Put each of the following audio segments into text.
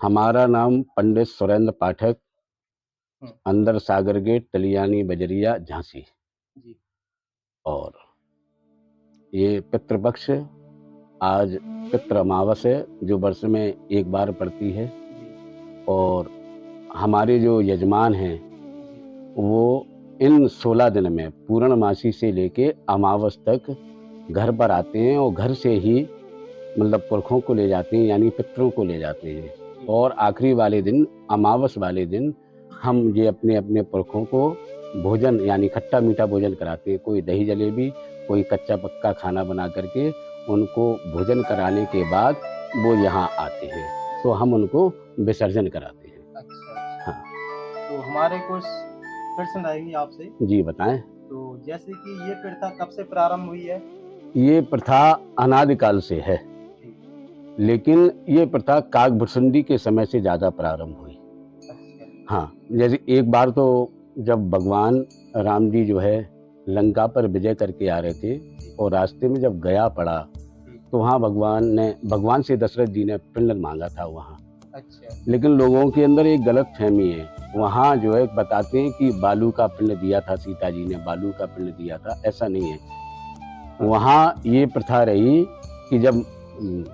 हमारा नाम पंडित सुरेंद्र पाठक, हुँ, अंदर सागर गेट, तलियानी बजरिया, झांसी। जी, और ये पितृपक्ष आज पितृ अमावस है, जो वर्ष में एक बार पड़ती है। जी, और हमारे जो यजमान हैं, जी, वो इन 16 दिन में पूर्णमासी से लेके अमावस तक घर पर आते हैं और घर से ही मतलब पुरखों को ले जाते हैं, यानी पितरों को ले जाते हैं। जी, और आखिरी वाले दिन, अमावस वाले दिन, हम ये अपने-अपने पुरखों को भोजन यानी खट्टा-मीठा भोजन कराते हैं। कोई दही जलेबी, कोई कच्चा-पक्का खाना बना कर के उनको भोजन कराने के बाद वो यहाँ आते हैं, तो हम उनको विसर्जन कराते हैं। अच्छा, अच्छा। हाँ, तो हमारे कुछ प्रश्न रहेंगे आपसे, जी बताएँ? तो जैसे कि ये प्रथा कब से प्रारंभ हुई है? ये प्रथा अनादिकाल से है, जी, लेकिन ये प्रथा काकभुसुंडी के समय से ज़्यादा प्रारंभ हुई। अच्छा, हाँ, जैसे एक बार तो जब भगवान राम जी जो है लंका पर विजय करके आ रहे थे जी, और रास्ते में जब गया पड़ा, जी, तो वहाँ भगवान से दशरथ जी ने पिंड माँगा था वहाँ। अच्छा, लेकिन लोगों के अंदर एक गलतफ़हमी है, वहाँ जो है बताते हैं कि बालू का पिंड दिया था सीता जी ने, बालू का पिंड दिया था, ऐसा नहीं है। हाँ, वहाँ ये प्रथा रही कि जब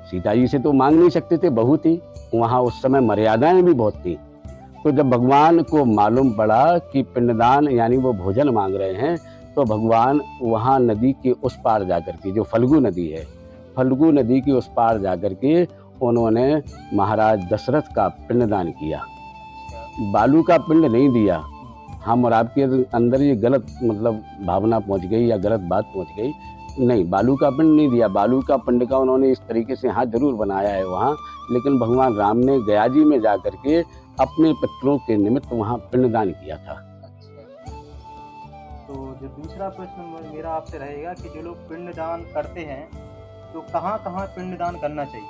सीता जी से तो माँग नहीं सकते थे, बहू थी, वहाँ उस समय मर्यादाएँ भी बहुत थी। जी, तो जब भगवान को मालूम पड़ा कि पिंडदान यानी वो भोजन माँग रहे हैं, तो भगवान वहाँ नदी के उस पार जाकर के, जो फल्गु नदी है, हुँ, फल्गु नदी के उस पार जाकर के उन्होंने महाराज दशरथ का पिंडदान किया। अच्छा, बालू का पिंड नहीं दिया। हुँ, हम और आपके अंदर ये गलत मतलब भावना पहुँच गई या गलत बात पहुँच गई। नहीं, बालू का पिंड नहीं दिया। बालू का पिंड का उन्होंने इस तरीके से हाथ ज़रूर बनाया है वहाँ, लेकिन भगवान राम ने गया जी में जाकर के अपने पितरों के निमित्त वहाँ पिंडदान किया था। अच्छा, अच्छा। तो जो दूसरा प्रश्न मेरा आपसे रहेगा कि जो लोग पिंडदान करते हैं, तो कहाँ-कहाँ पिंडदान करना चाहिए?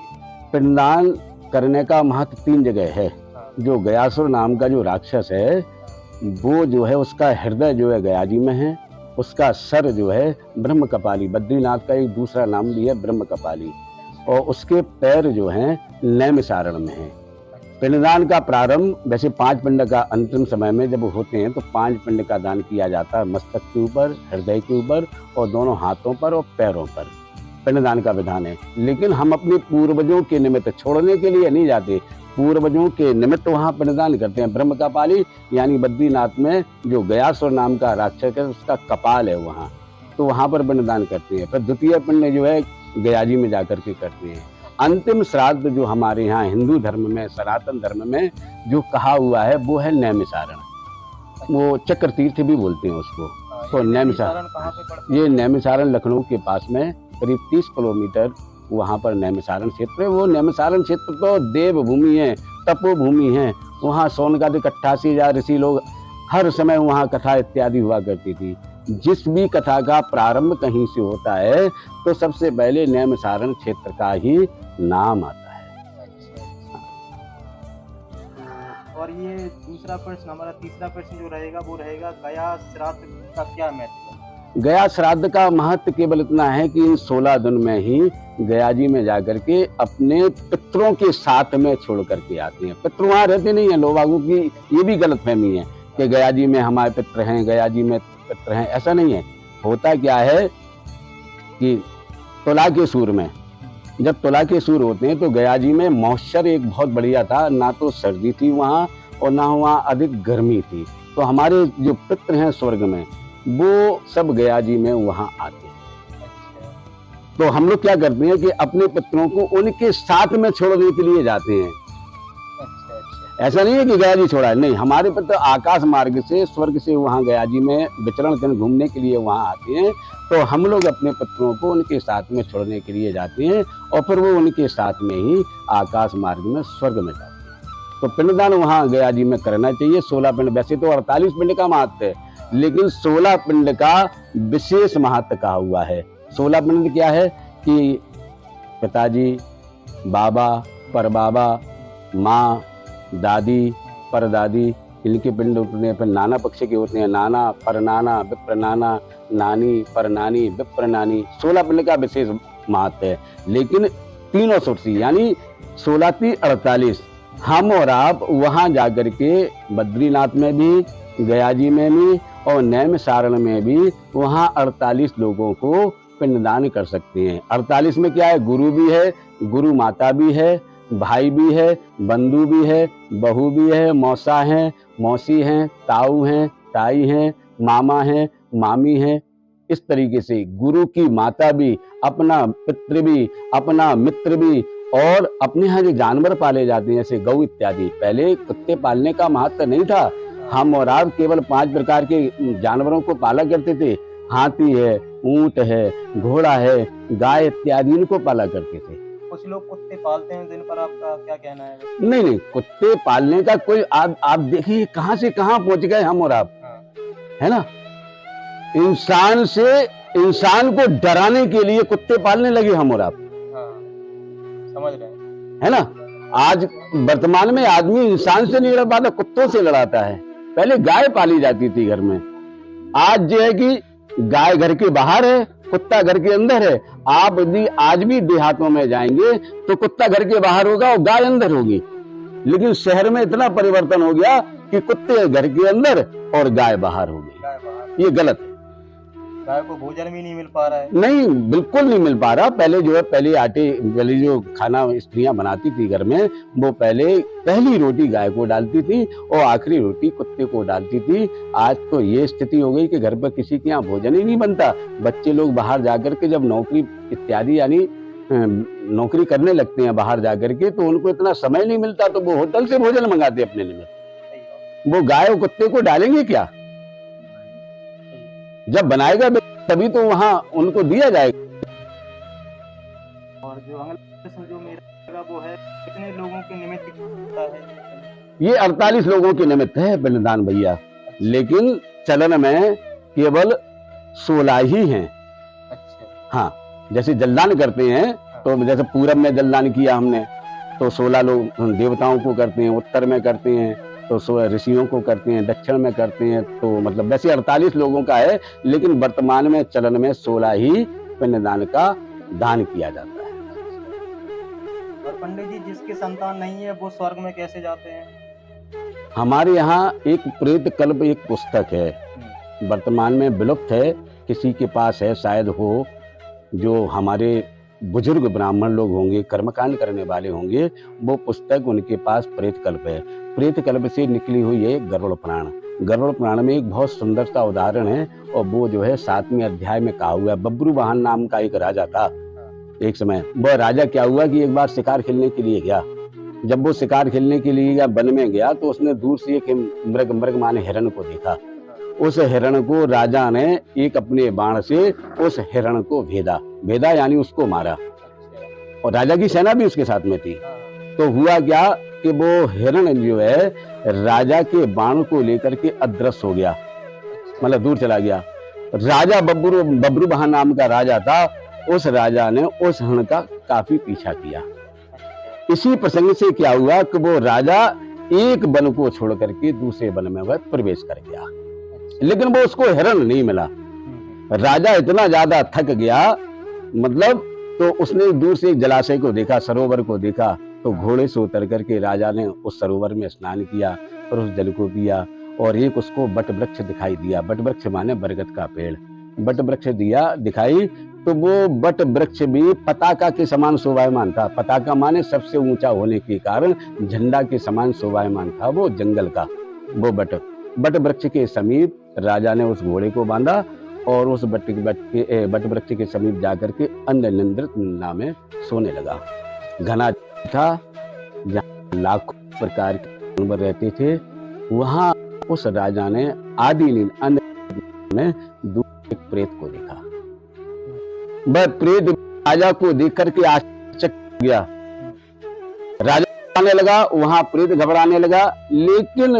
पिंडदान करने का महत्व 3 जगह है। हाँ, जो गयासुर नाम का जो राक्षस है, हाँ, वो जो है उसका हृदय जो है गया जी में है, उसका सर जो है ब्रह्मकपाली, बद्रीनाथ का एक दूसरा नाम भी है ब्रह्मकपाली, अच्छा, और उसके पैर जो हैं नैमिषारण्य में हैं। अच्छा, पिंडदान का प्रारंभ वैसे 5 पिंड का अंतिम समय में जब होते हैं तो 5 पिंड का दान किया जाता है, मस्तक के ऊपर, हृदय के ऊपर और दोनों हाथों पर और पैरों पर। पिंडदान का विधान है। लेकिन हम अपने पूर्वजों के निमित्त छोड़ने के लिए नहीं जाते। पूर्वजों के निमित्त वहाँ पिंडदान करते हैं। ब्रह्म कपाली यानी बद्रीनाथ में जो गयासुर नाम का राक्षस है उसका कपाल है वहाँ। हुँ, तो वहाँ पर पिंडदान करते हैं। फिर द्वितीय पिंड जो है गया जी में जाकर के करते हैं। अच्छा, अंतिम श्राद्ध जो हमारे यहाँ हिंदू धर्म में, सनातन धर्म में जो कहा हुआ है वो है नैमिषारण। वो अच्छा। चक्र तीर्थ भी बोलते हैं उसको। हाँ, तो ये नैमिषारण्य कहाँ पे पड़ता है? ये नैमिषारण लखनऊ के पास में करीब 30 किलोमीटर वहाँ पर नैमिषारण क्षेत्र है। वो नैमिषारण क्षेत्र तो देवभूमि है, तपोभूमि है। वहाँ सोनकादिक 88,000 ऋषि लोग हर समय वहाँ कथा इत्यादि हुआ करती थी। जिस भी कथा का प्रारंभ कहीं से होता है, तो सबसे पहले नैमिषारण क्षेत्र का ही नाम आता है। अच्छा, अच्छा। तो और ये दूसरा प्रश्न हमारा तीसरा प्रश्न जो रहेगा वो रहेगा गया श्राद्ध का क्या महत्व है? गया श्राद्ध का महत्व केवल इतना है कि इन 16 दिन में ही गया जी में जाकर के अपने पितरों के साथ में छोड़ करके आते हैं। पितृ वहाँ रहते नहीं हैं, लोगों की ये भी गलतफहमी है कि हाँ, गया जी में हमारे पितृ हैं, गया जी में पितृ हैं, ऐसा नहीं है। होता क्या है कि तुला के सूर में हुँ, जब तुला के सूर होते हैं तो गया जी में मॉइस्चर एक बहुत बढ़िया था, ना तो सर्दी थी वहाँ और ना वहाँ अधिक गर्मी थी। तो हमारे जो पितृ हैं स्वर्ग में, वो सब गया जी में वहाँ आते हैं। अच्छा, तो हम लोग क्या करते हैं कि अपने पितरों को उनके साथ में छोड़ने के लिए जाते हैं। अच्छा, अच्छा, ऐसा नहीं है कि गया जी छोड़ा है, नहीं, हमारे पितर आकाश मार्ग से स्वर्ग से वहाँ गया जी में विचरण करने घूमने के लिए वहाँ आते हैं। तो हम लोग अपने पितरों को उनके साथ में छोड़ने के लिए जाते हैं और फिर वो उनके साथ में ही आकाश मार्ग में स्वर्ग में जाते हैं। तो पिंडदान वहाँ गया जी में करना चाहिए। 16 पिंड, वैसे तो 48 पिंड का महत्व है, हाँ, लेकिन 16 पिंड का विशेष महत्व कहा हुआ है। 16 पिंड क्या है कि पिताजी, बाबा, परबाबा, माँ, दादी, हुँ, परदादी, इनके पिंड उठने हैं। फिर नाना पक्ष के होते हैं, नाना, परनाना, विप्रनाना, नानी, परनानी, विप्रनानी। 16 पिंड का विशेष महत्व है। लेकिन तीनों सुरती यानी 16 × 3 = 48, हुँ, हम और आप वहाँ जाकर के बद्रीनाथ में भी, गया जी में भी और नैमिषारण्य में भी वहाँ 48 लोगों को पिंडदान कर सकते हैं। 48 में क्या है, गुरु भी है, गुरु माता भी है, भाई भी है, बंधु भी है, बहू भी है, मौसा है, मौसी हैं, ताऊ हैं, ताई हैं, मामा हैं, मामी हैं। इस तरीके से गुरु की माता भी, अपना पितृ भी, अपना मित्र भी और अपने यहाँ जो जानवर पाले जाते हैं जैसे गौ इत्यादि, पहले कुत्ते पालने का महत्व नहीं था। हम और आप केवल 5 प्रकार के जानवरों को पाला करते थे। हाथी है, ऊंट है, घोड़ा है, गाय इत्यादि इनको पाला करते थे। कुछ लोग कुत्ते पालते हैं, जिन पर आपका क्या कहना है? नहीं नहीं, कुत्ते पालने का कोई, आप देखिए कहां से कहां पहुंच गए हम और आप, है ना। इंसान से, इंसान को डराने के लिए कुत्ते पालने लगे हम और आप, समझ रहे हैं, है ना। आज वर्तमान में आदमी इंसान से नहीं लड़ पाता, कुत्तों से लड़ाता है। पहले गाय पाली जाती थी घर में, आज जो है कि गाय घर के बाहर है, कुत्ता घर के अंदर है। आप यदि आज भी देहातों में जाएंगे तो कुत्ता घर के बाहर होगा और गाय अंदर होगी। लेकिन शहर में इतना परिवर्तन हो गया कि कुत्ते घर के अंदर और गाय बाहर हो गई। ये गलत है। गाय को भोजन भी नहीं मिल पा रहा है। नहीं, बिल्कुल नहीं मिल पा रहा। पहले जो है, पहले जो खाना स्त्रियां बनाती थी घर में, वो पहली रोटी गाय को डालती थी और आखिरी रोटी कुत्ते को डालती थी। आज तो ये स्थिति हो गई कि घर पर किसी के यहाँ भोजन ही नहीं बनता। बच्चे लोग बाहर जाकर के जब नौकरी इत्यादि यानी नौकरी करने लगते हैं बाहर जाकर के, तो उनको इतना समय नहीं मिलता, तो वो होटल से भोजन मंगाते अपने लिए। वो गाय और कुत्ते को डालेंगे क्या? जब बनाएगा तभी तो वहां उनको दिया जाएगा। और जो अगला प्रश्न जो मेरा वो है, कितने लोगों के निमित्त होता है? ये 48 लोगों के निमित्त है पिंडदान भैया, लेकिन चलन में केवल 16 ही हैं। अच्छा। हाँ, जैसे जलदान करते हैं तो जैसे पूरब में जलदान किया हमने तो 16 लोग देवताओं को करते हैं, उत्तर में करते हैं तो 16 ऋषियों को करते हैं, दक्षिण में करते हैं, तो मतलब वैसे 48 लोगों का है, लेकिन वर्तमान में चलन में 16 ही पिंडदान का दान किया जाता है। और पंडित जी, जिसकी संतान नहीं है वो स्वर्ग में कैसे जाते हैं? हमारे यहाँ एक प्रेत कल्प एक पुस्तक है, वर्तमान में विलुप्त है, किसी के पास है शायद हो, जो हमारे बुजुर्ग ब्राह्मण लोग होंगे, कर्मकांड करने वाले होंगे, वो पुस्तक उनके पास प्रेत कल्प है। प्रेत कल्प से निकली हुई है गरुड़ पुराण। गरुड़ पुराण में एक बहुत सुंदर सा उदाहरण है, और वो जो है 7वें अध्याय में कहा हुआ है। बब्रू वाहन नाम का एक राजा था एक समय। वह राजा क्या हुआ कि एक बार शिकार खेलने के लिए गया। जब वो शिकार खेलने के लिए गया, वन में गया, तो उसने दूर से एक मृग माने हिरण को देखा। उस हिरण को राजा ने एक अपने बाण से उस हिरण को भेदा यानी उसको मारा, और राजा की सेना भी उसके साथ में थी। तो हुआ क्या कि वो हिरण जो है राजा के बाण को लेकर के अदृश्य हो गया, मतलब दूर चला गया। राजा बब्रू वाहन नाम का राजा था, उस राजा ने उस हिरण का काफी पीछा किया। इसी प्रसंग से क्या हुआ कि वो राजा एक वन को छोड़ करके दूसरे वन में वह प्रवेश कर गया, लेकिन वो उसको हिरण नहीं मिला। राजा इतना ज्यादा थक गया, मतलब तो उसने दूर से एक जलाशय को देखा, सरोवर को देखा, तो घोड़े से उतर करके राजा ने उस सरोवर में स्नान किया और उस जल को पिया। और एक उसको बट वृक्ष दिखाई दिया। बट वृक्ष माने बरगद का पेड़। बट वृक्ष दिखाई तो वो बट वृक्ष भी पताका के समान शोभायमान था। पताका माने सबसे ऊंचा होने के कारण झंडा के समान शोभायमान था वो जंगल का वो बट वृक्ष के समीप राजा ने उस घोड़े को बांधा और उस बट वृक्ष के समीप जाकर के निंद्रित निंदा में सोने लगा। घना था जहाँ लाखों प्रकार के जानवर रहते थे, वहां उस राजा ने आदि नींद में दूर एक प्रेत को देखा। वह प्रेत राजा को देख करके आश्चर्य हो गया। राजा घबराने लगा, वहां प्रेत घबराने लगा, लेकिन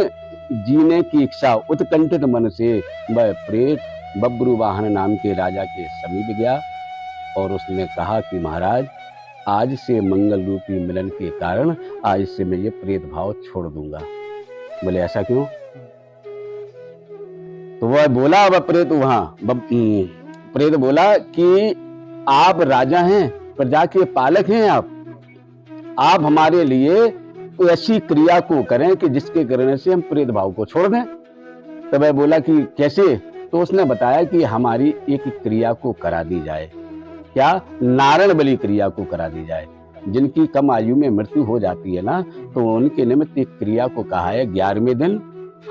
जीने की इच्छा उत्कंठित मन से वह प्रेत बब्रू वाहन नाम के राजा के समीप गया और उसने कहा कि महाराज, आज से मंगल रूपी मिलन के कारण आज से मैं ये प्रेत भाव छोड़ दूंगा। बोले ऐसा क्यों? तो वह बोला, वह प्रेत प्रेत बोला कि आप राजा हैं, प्रजा के पालक हैं, आप हमारे लिए ऐसी क्रिया को करें कि जिसके करने से हम प्रेत भाव को छोड़ दें। तो वह बोला कि कैसे? तो उसने बताया कि हमारी एक क्रिया को करा दी जाए। क्या? नारायण बलि क्रिया को करा दी जाए। जिनकी कम आयु में मृत्यु हो जाती है ना, तो उनके निमित्त एक क्रिया को कहा है 11वें दिन।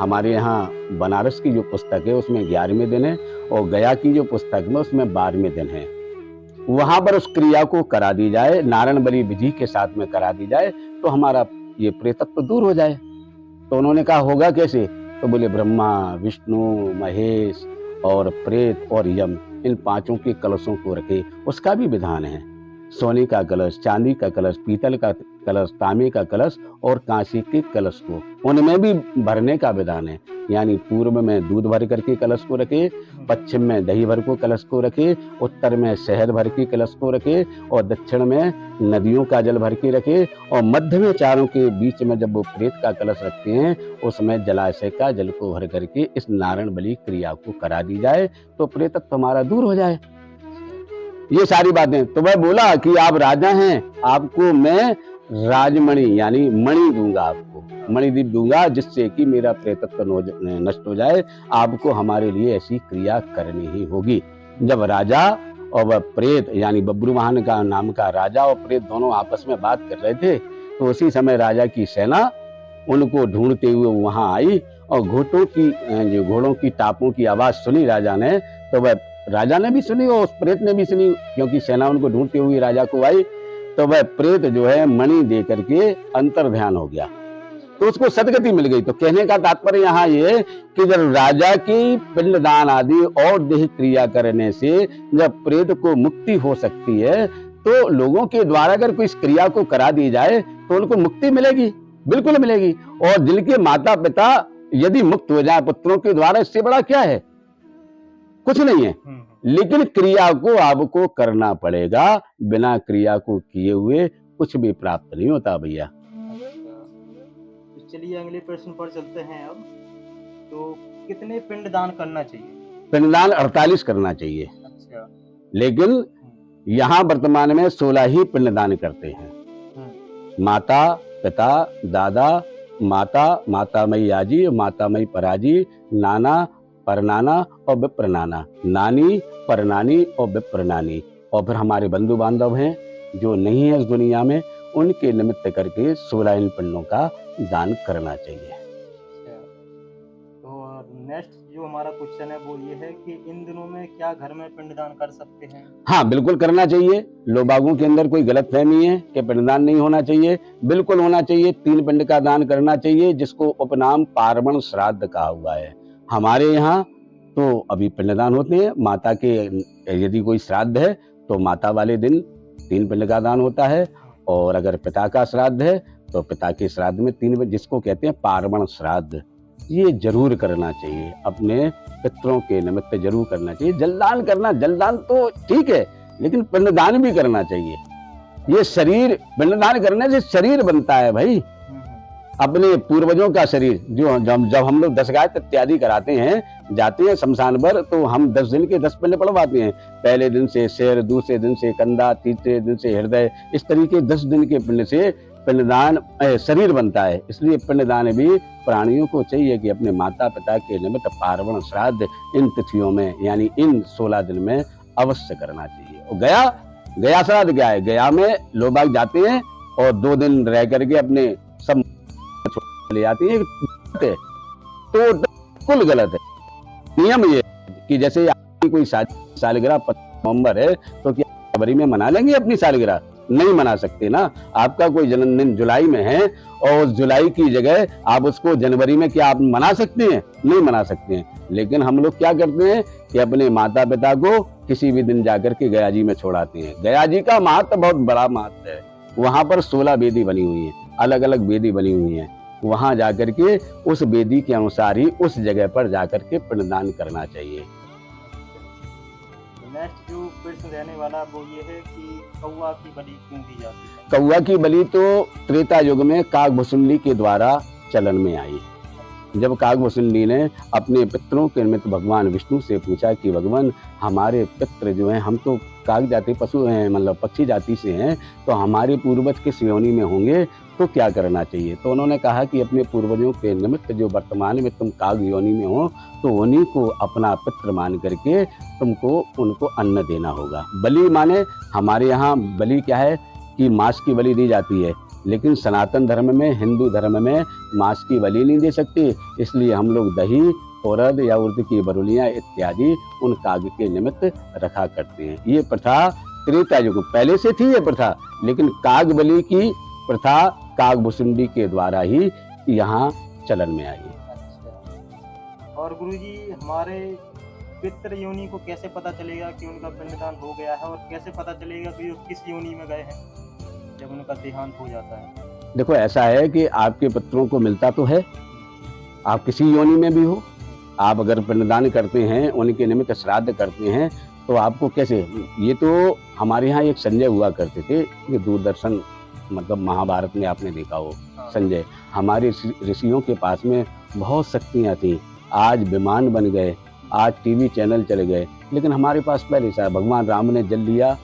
हमारे यहाँ बनारस की जो पुस्तक है उसमें 11वें दिन है, और गया की जो पुस्तक में उसमें 12वें दिन है। वहां पर उस क्रिया को करा दी जाए, नारायण बलि विधि के साथ में करा दी जाए, तो हमारा ये प्रेतत्व दूर हो जाए। तो उन्होंने कहा होगा कैसे? तो बोले ब्रह्मा, विष्णु, महेश और प्रेत और यम, इन पांचों के कलशों को रखे। उसका भी विधान है। सोने का कलश, चांदी का कलश, पीतल का कलश, तांबे का कलश और कांसे के कलश को, उनमें भी भरने का विधान है। यानी पूर्व में दूध भर करके कलश को रखे, पश्चिम में दही भर को कलश को रखे, उत्तर में शहद भर के कलश को रखे, और दक्षिण में नदियों का जल भर के रखे, और मध्य में चारों के बीच में जब वो प्रेत का कलश रखते हैं, उसमें जलाशय का जल को भर करके इस नारायण बलि क्रिया को करा दी जाए, तो प्रेतत्व हमारा दूर हो जाए। ये सारी बातें। तो वह बोला कि आप राजा हैं, आपको मैं राजमणि यानी मणि दूंगा, आपको मणिदीप दूंगा, जिससे कि मेरा प्रेतत्व नष्ट हो जाए। आपको हमारे लिए ऐसी क्रिया करनी ही होगी। जब राजा और वह प्रेत यानी बब्रू वाहन का नाम का राजा और प्रेत दोनों आपस में बात कर रहे थे, तो उसी समय राजा की सेना उनको ढूंढते हुए वहां आई, और घोड़ों की टापों की आवाज सुनी राजा ने। तो वह राजा ने भी सुनी और उस प्रेत ने भी सुनी, क्योंकि सेना उनको ढूंढते हुए राजा को आई। तो वह प्रेत जो है मणि दे करके अंतर ध्यान हो गया, तो उसको सदगति मिल गई। तो कहने का तात्पर्य यहाँ ये कि जब राजा की पिंडदान आदि और देह क्रिया करने से जब प्रेत को मुक्ति हो सकती है, तो लोगों के द्वारा अगर कोई इस क्रिया को करा दी जाए तो उनको मुक्ति मिलेगी, बिल्कुल मिलेगी। और जिनके माता पिता यदि मुक्त हो जाए पुत्रों के द्वारा, इससे बड़ा क्या है? कुछ नहीं है। लेकिन क्रिया को आपको करना पड़ेगा, बिना क्रिया को किए हुए कुछ भी प्राप्त नहीं होता भैया। तो चलिए अगले प्रश्न पर चलते हैं अब। तो कितने पिंडदान करना चाहिए? पिंडदान 48 करना चाहिए। अच्छा। लेकिन यहाँ वर्तमान में 16 ही पिंडदान करते हैं। माता, पिता, दादा, माता मई आजी, माता मई पराजी, नाना, परनाना और विप्रनाना, नानी, परनानी और विप्रनानी। और फिर हमारे बंधु बांधव हैं जो नहीं है इस दुनिया में, उनके निमित्त करके 16 इन पिंडों का दान करना चाहिए। तो नेक्स्ट जो हमारा क्वेश्चन है वो ये है कि इन दिनों में क्या घर में पिंडदान कर सकते हैं? हाँ, बिल्कुल करना चाहिए। लोबागों के अंदर कोई गलतफहमी है कि पिंडदान नहीं होना चाहिए, बिल्कुल होना चाहिए। 3 पिंड का दान करना चाहिए, जिसको उपनाम पार्वण श्राद्ध कहा हुआ है। हमारे यहाँ तो अभी पिंडदान होते हैं। माता के यदि कोई श्राद्ध है तो माता वाले दिन 3 पिंड का दान होता है, और अगर पिता का श्राद्ध है तो पिता के श्राद्ध में 3, जिसको कहते हैं पार्वण श्राद्ध। ये जरूर करना चाहिए, अपने पितरों के निमित्त जरूर करना चाहिए। जलदान करना, जलदान तो ठीक है, लेकिन पिंडदान भी करना चाहिए। ये शरीर, पिंडदान करने से शरीर बनता है भाई, अपने पूर्वजों का शरीर। जो जब हम लोग 10 गायत्र इत्यादि कराते हैं, जाते हैं शमशान पर, तो हम 10 दिन के 10 पिंड पढ़वाते हैं। पहले दिन से सिर, दूसरे दिन से कंधा, तीसरे दिन से हृदय, इस तरीके 10 दिन के पिंड से पिंडदान शरीर बनता है। इसलिए पिंडदान भी प्राणियों को चाहिए कि अपने माता पिता के निमित्त पार्वण श्राद्ध इन तिथियों में यानी इन 16 दिन में अवश्य करना चाहिए। और गया श्राद्ध क्या है? गया में लोग बाग जाते हैं और 2 दिन रह करके अपने सब ले आती है, तो बिल्कुल गलत है। नियम ये कि जैसे आपकी कोई सालगिरह 25 नवंबर है, तो क्या फरवरी में मना लेंगे अपनी सालगिरह? नहीं मना सकते ना। आपका कोई जन्मदिन जुलाई में है और उस जुलाई की जगह आप उसको जनवरी में क्या आप मना सकते हैं? नहीं मना सकते हैं। लेकिन हम लोग क्या करते हैं कि अपने माता पिता को किसी भी दिन जाकर के गया जी में छोड़ाते हैं। गया जी का महत्व बहुत बड़ा महत्व है। वहां पर 16 वेदी बनी हुई है, अलग अलग वेदी बनी हुई है। वहां जाकर के उस वेदी के अनुसार ही उस जगह पर जाकर के पिंडदान करना चाहिए। नेक्स्ट जो प्रश्न रहने वाला वो ये है कि कौवा की बलि क्यों दी जाती है? कौवा की बलि तो त्रेता युग में काकभुसुंडी के द्वारा चलन में आई। जब काकभुसुंडी ने अपने पितरों के निमित्त भगवान विष्णु से पूछा कि भगवान, हमारे पितृ जो हैं, हम तो काग जाति पशु हैं, मतलब पक्षी जाति से हैं, तो हमारे पूर्वज किस योनि में होंगे, तो क्या करना चाहिए? तो उन्होंने कहा कि अपने पूर्वजों के निमित्त जो वर्तमान में तुम काग योनि में हो, तो उन्हीं को अपना पितृ मान करके तुमको उनको अन्न देना होगा। बलि माने हमारे यहाँ बलि क्या है कि मांस की बलि दी जाती है, लेकिन सनातन धर्म में, हिंदू धर्म में मांस की बलि नहीं दे सकते, इसलिए हम लोग दही, उड़द या उड़द की बरुलियां इत्यादि उन काग के निमित्त रखा करते हैं। ये प्रथा त्रेता युग पहले से थी, ये प्रथा, लेकिन काग बलि की प्रथा काग भुसुंडी के द्वारा ही यहाँ चलन में आई। अच्छा। और गुरुजी, हमारे पितृ योनि को कैसे पता चलेगा कि उनका पिंडदान हो गया है, और कैसे पता चलेगा कि वो किस योनि में गए हैं जब उनका देहांत हो जाता है? देखो, ऐसा है कि आपके पितरों को मिलता तो है, आप किसी योनि में भी हो, आप अगर पिंडदान करते हैं, उनके निमित्त श्राद्ध करते हैं, तो आपको कैसे, ये तो हमारे यहाँ एक संजय हुआ करते थे, ये दूरदर्शन मतलब महाभारत में आपने देखा हो, हाँ। संजय, हमारे ऋषियों के पास में बहुत शक्तियाँ थी, आज विमान बन गए, आज टीवी चैनल चले गए, लेकिन हमारे पास पहले से भगवान राम ने जल लिया,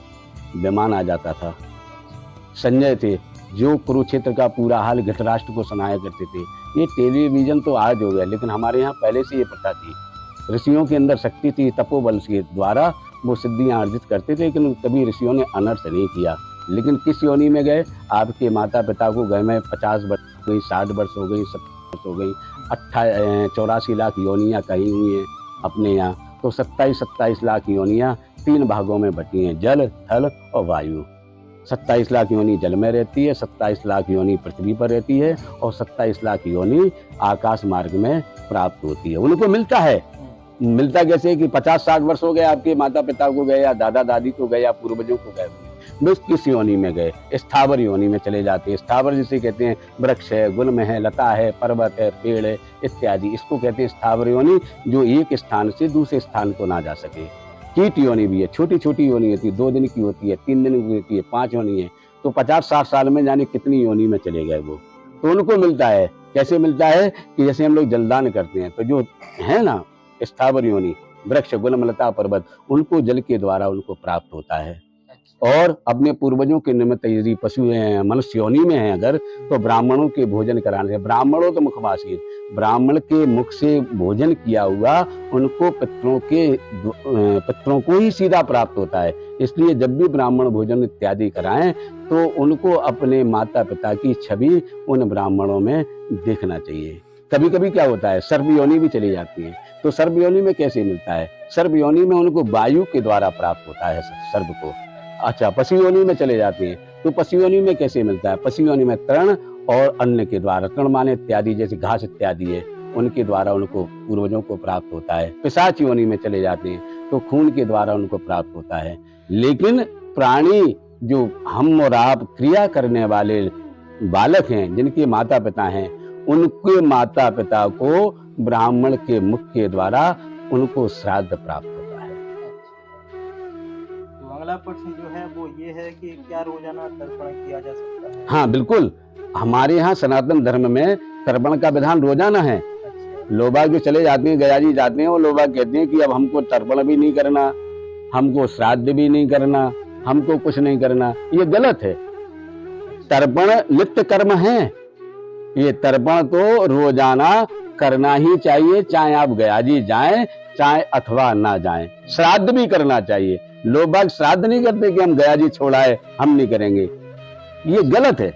विमान आ जाता था। संजय थे जो कुरुक्षेत्र का पूरा हाल धृतराष्ट्र को सुनाया करते थे। ये टेलीविजन तो आज हो गया, लेकिन हमारे यहाँ पहले से ये प्रथा थी। ऋषियों के अंदर शक्ति थी, तपोबल के द्वारा वो सिद्धियां अर्जित करते थे, लेकिन कभी ऋषियों ने अनर्थ नहीं किया। लेकिन किस योनि में गए, आपके माता पिता को गए में 50 वर्ष हो गई, 60 वर्ष हो गई, 70 वर्ष हो गई, 84 लाख योनियाँ कही हुई हैं अपने यहाँ, तो 27 लाख योनियाँ 3 भागों में बटी हैं, जल, थल और वायु। 27 लाख योनि जल में रहती है, 27 लाख योनि पृथ्वी पर रहती है, और 27 लाख योनि आकाश मार्ग में प्राप्त होती है। उनको मिलता है, मिलता कैसे कि 50-60 वर्ष हो गए आपके माता पिता को गए, या दादा दादी को गए, या पूर्वजों को गए, बस किस योनि में गए, स्थावर योनि में चले जाते हैं। स्थावर जिसे कहते हैं, वृक्ष है, गुल्म है, लता है, पर्वत है, पेड़ है इत्यादि, इसको कहते हैं स्थावर योनि, जो एक स्थान से दूसरे स्थान को ना जा सके। कीट योनि भी है, छोटी छोटी योनि होती है, 2 दिन की होती है, 3 दिन की होती है, 5 योनि है, तो 50-60 साल में जाने कितनी योनि में चले गए वो, तो उनको मिलता है। कैसे मिलता है कि जैसे हम लोग जलदान करते हैं, तो जो है ना स्थावर योनि, वृक्ष, गुल्म, लता, पर्वत, उनको जल के द्वारा उनको प्राप्त होता है। और अपने पूर्वजों के निमित्त यदि पशु हैं, मनुष्य योनि में हैं अगर, तो ब्राह्मणों के भोजन कराने से, ब्राह्मणों तो मुखवासी, ब्राह्मण के मुख से भोजन किया हुआ उनको पितरों को ही सीधा प्राप्त होता है। इसलिए जब भी ब्राह्मण भोजन इत्यादि कराएं, तो उनको अपने माता पिता की छवि उन ब्राह्मणों में देखना चाहिए। कभी कभी क्या होता है, सर्प योनि भी चली जाती है, तो सर्प योनि में कैसे मिलता है, सर्प योनि में उनको वायु के द्वारा प्राप्त होता है सर्प को। अच्छा, पशु योनि में चले जाते हैं, तो पशु योनि में कैसे मिलता है, पशु योनि में तृण और अन्न के द्वारा, तृण माने इत्यादि जैसे घास इत्यादि है, उनके द्वारा उनको पूर्वजों को प्राप्त होता है। पिशाच योनि में चले जाते हैं, तो खून के द्वारा उनको प्राप्त होता है। लेकिन प्राणी जो हम और आप क्रिया करने वाले बालक हैं, जिनके माता पिता हैं, उनके माता पिता को ब्राह्मण के मुख के द्वारा उनको श्राद्ध प्राप्त होता है। तो अगला प्रश्न जो है वो ये है कि क्या रोजाना तर्पण किया जा सकता है? हाँ बिल्कुल, हमारे यहाँ सनातन धर्म में तर्पण का विधान रोजाना है। लोग बाग जो चले जाते हैं, गया जी जाते हैं, वो लोग बाग कहते हैं कि अब हमको तर्पण भी नहीं करना, हमको श्राद्ध भी नहीं करना, हमको कुछ नहीं करना। ये गलत है। तर्पण नित्य कर्म है, ये तर्पण तो रोजाना करना ही चाहिए, चाहे आप गया जी जाएं चाहे अथवा ना जाएं। श्राद्ध भी करना चाहिए। लोग बाग श्राद्ध नहीं करते कि हम गया जी छोड़ाए, हम नहीं करेंगे, ये गलत है।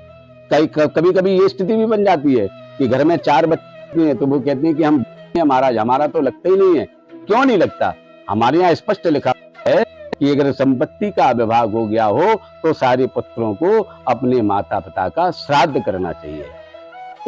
कभी कभी ये स्थिति भी बन जाती है कि घर में 4 बच्चे हैं, तो वो कहते हैं कि हम महाराज, हमारा तो लगता ही नहीं है। क्यों नहीं लगता? हमारे यहाँ स्पष्ट लिखा है कि अगर संपत्ति का विभाग हो गया हो, तो सारे पुत्रों को अपने माता पिता का श्राद्ध करना चाहिए,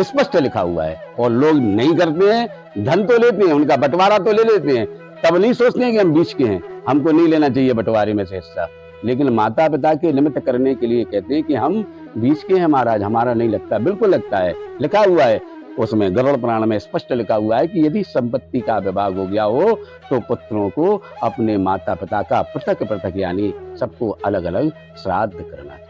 स्पष्ट लिखा हुआ है। और लोग नहीं करते हैं, धन तो लेते हैं, उनका बंटवारा तो ले लेते हैं, तब नहीं सोचते हैं कि हम बीच के हैं, हमको नहीं लेना चाहिए बंटवारे में से हिस्सा। लेकिन माता पिता के निमित्त करने के लिए कहते हैं कि हम बीच के हैं महाराज, हमारा नहीं लगता। बिल्कुल लगता है, लिखा हुआ है उसमें, गरुड़ पुराण में स्पष्ट लिखा हुआ है कि यदि संपत्ति का विभाग हो गया हो, तो पुत्रों को अपने माता पिता का पृथक पृथक यानी सबको अलग अलग श्राद्ध करना चाहिए।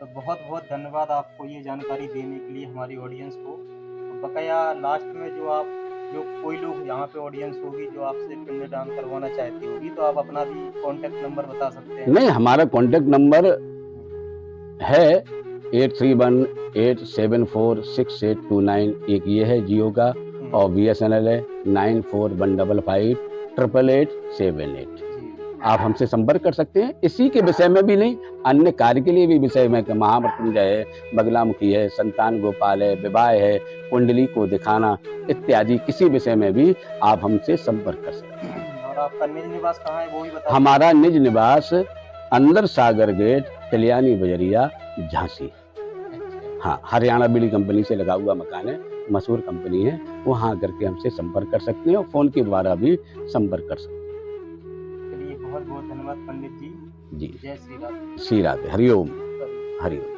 तो बहुत बहुत धन्यवाद आपको ये जानकारी देने के लिए हमारी ऑडियंस को। तो बकाया लास्ट में जो आप जो कोई लोग यहाँ पे ऑडियंस होगी जो आपसे पिंडदान करवाना चाहती होगी, तो आप अपना भी कॉन्टैक्ट नंबर बता सकते हैं? नहीं, हमारा कॉन्टैक्ट नंबर है 8318746829, एक ये है जियो का, और BSNL है 9415588878। जी। आप हमसे संपर्क कर सकते हैं। इसी के विषय में भी नहीं, अन्य कार्य के लिए भी विषय में, महामृत्युंजय है, बगलामुखी है, संतान गोपाल है, विवाह है, कुंडली को दिखाना इत्यादि किसी विषय में भी आप हमसे संपर्क कर सकते हैं। और आपका निज निवास कहाँ है वो भी बता हमारा निज निवास अंदर सागर गेट, तिलियानी बजरिया, झांसी। दीजिए। हाँ, हरियाणा बीड़ी कंपनी से लगा हुआ मकान है, मशहूर कंपनी है, वहाँ करके हमसे संपर्क कर सकते हैं और फोन के द्वारा भी संपर्क कर सकते हैं। चलिए बहुत बहुत धन्यवाद पंडित जी। जी, जय श्री राम। श्री राधे, हरिओम, हरिओम।